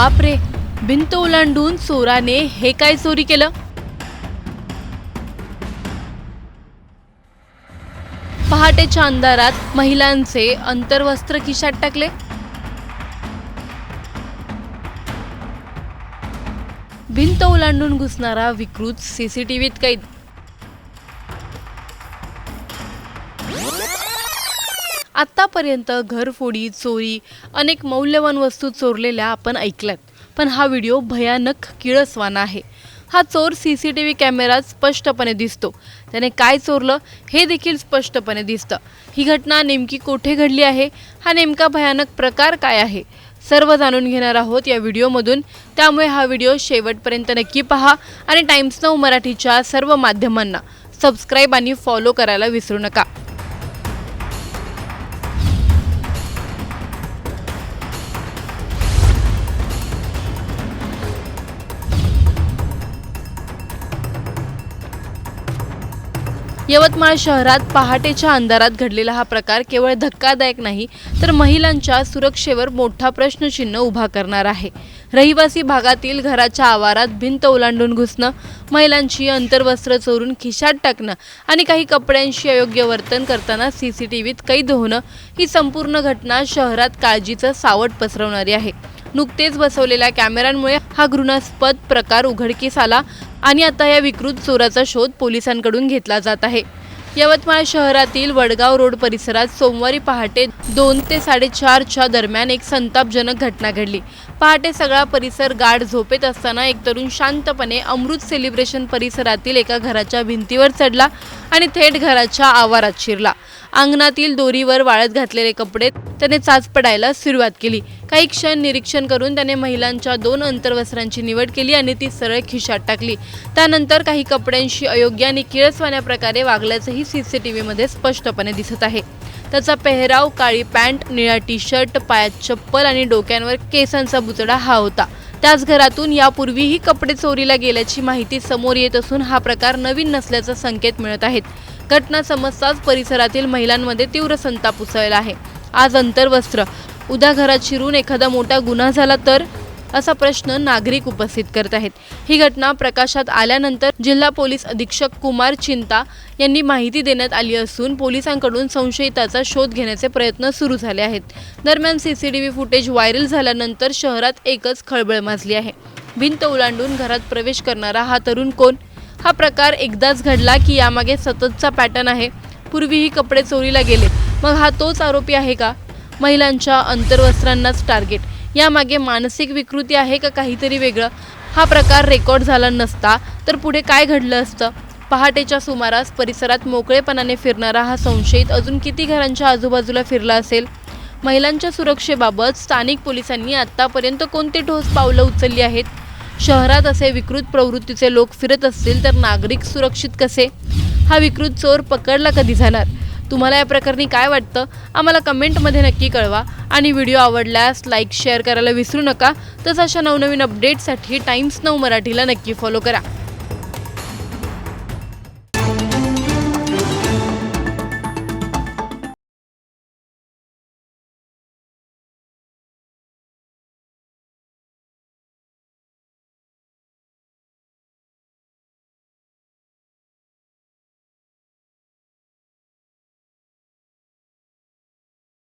बापरे, भिंत ओलांडून चोराने हे काय चोरी केलं? पहाटेच्या अंधारात महिलांचे अंतर्वस्त्र खिशात टाकले. भिंत ओलांडून घुसणारा विकृत सीसीटीव्हीत कैद. आतापर्यंत घरफोडी, चोरी, अनेक मौल्यवान वस्तू चोरलेल्या आपण ऐकल्यात, पण हा व्हिडिओ भयानक किळसवाना आहे. हा चोर सीसीटीव्ही कॅमेऱ्यात स्पष्टपणे दिसतो. त्याने काय चोरलं हे देखील स्पष्टपणे दिसतं. ही घटना नेमकी कोठे घडली आहे, हा नेमका भयानक प्रकार काय आहे, सर्व जाणून घेणार आहोत या व्हिडिओमधून. त्यामुळे हा व्हिडिओ शेवटपर्यंत नक्की पहा आणि टाइम्स नाऊ मराठीच्या सर्व माध्यमांना सबस्क्राईब आणि फॉलो करायला विसरू नका. यवतमाळ शहरात पहाटेच्या अंधारात घडलेला हा प्रकार केवळ धक्कादायक नाही, तर महिलांच्या सुरक्षेवर मोठा प्रश्नचिन्ह उभा करणार आहे. रहिवासी भागातील घराच्या आवारात भिंत ओलांडून घुसणं, महिलांची अंतर्वस्त्र चोरून खिशात टाकणं आणि काही कपड्यांशी अयोग्य वर्तन करताना सीसीटीव्हीत कैद होणं, ही संपूर्ण घटना शहरात काळजीचं सावट पसरवणारी आहे. नुकतेच बसवलेल्या कॅमेऱ्यांमुळे हा घृणास्पद प्रकार उघडकीस आला आणि आता या विकृत चोराचा शोध पोलिसांकडून घेतला जात आहे. यवतमाळ शहरातील वडगाव रोड परिसरात सोमवारी पहाटे 2 ते 4:30च्या दरम्यान एक संतापजनक घटना घडली. पहाटे सगळा परिसर गाढ झोपेत असताना एक तरुण शांतपणे अमृत सेलिब्रेशन परिसरातील एका घराच्या भिंतीवर चढला आणि थेट घराच्या आवारात शिरला. अंगणातील दोरीवर वाळत घातलेले कपडे त्याने चाचपडायला सुरुवात केली. काही क्षण निरीक्षण करून त्याने महिलांच्या 2 अंतर्वस्त्रांची निवड केली आणि ती सरळ खिशात टाकली. त्यानंतर काही कपड्यांशी अयोग्य आणि किळसवाण्या प्रकारे वागल्याचंही सीसीटीव्हीमध्ये स्पष्टपणे दिसत आहे. त्याचा पेहराव काळी पॅन्ट, निळा टी शर्ट, पायात चप्पल आणि डोक्यांवर केसांचा बुचडा हा होता. त्याच घरातून यापूर्वीही कपडे चोरीला गेल्याची माहिती समोर येत असून हा प्रकार नवीन नसल्याचा संकेत मिळत आहेत. घटना समजताच परिसरातील महिलांमध्ये तीव्र संताप उसळला आहे. आज अंतर्वस्त्र, उद्या घरात शिरून एखादा मोठा गुन्हा झाला तर, असा प्रश्न नागरिक उपस्थित करत आहेत. ही घटना प्रकाशात आल्यानंतर जिल्हा पोलीस अधीक्षक कुमार चिंता यांनी माहिती देण्यात आली असून पोलिसांकडून संशयिताचा शोध घेण्याचे प्रयत्न सुरू झाले आहेत. दरम्यान सीसीटीव्ही फुटेज व्हायरल झाल्यानंतर शहरात एकच खळबळ माजली आहे. भिंत ओलांडून घरात प्रवेश करणारा हा तरुण कोण? हा प्रकार एकदाच घडला की यामागे सततचा पॅटर्न आहे? पूर्वीही कपडे चोरीला गेले, मग हा तोच आरोपी आहे का? महिलांच्या अंतर्वस्त्रांनाच टार्गेट, यामागे मानसिक विकृती आहे का काहीतरी वेगळं? हा प्रकार रेकॉर्ड झाला नसता तर पुढे काय घडलं असतं? पहाटेच्या सुमारास परिसरात मोकळेपणाने फिरणारा हा संशयित अजून किती घरांच्या आजूबाजूला फिरला असेल? महिलांच्या सुरक्षेबाबत स्थानिक पोलिसांनी आतापर्यंत कोणते ठोस पावलं उचलली आहेत? शहरात असे विकृत प्रवृत्तीचे लोक फिरत असतील तर नागरिक सुरक्षित कसे? हा विकृत चोर पकडला कधी जाणार? तुम्हाला या प्रकरणी काय वाटतं? आम्हाला कमेंटमध्ये नक्की कळवा आणि व्हिडिओ आवडल्यास लाईक, शेअर करायला विसरू नका. तसं अशा नवनवीन अपडेट्ससाठी टाइम्स नाऊ मराठीला नक्की फॉलो करा.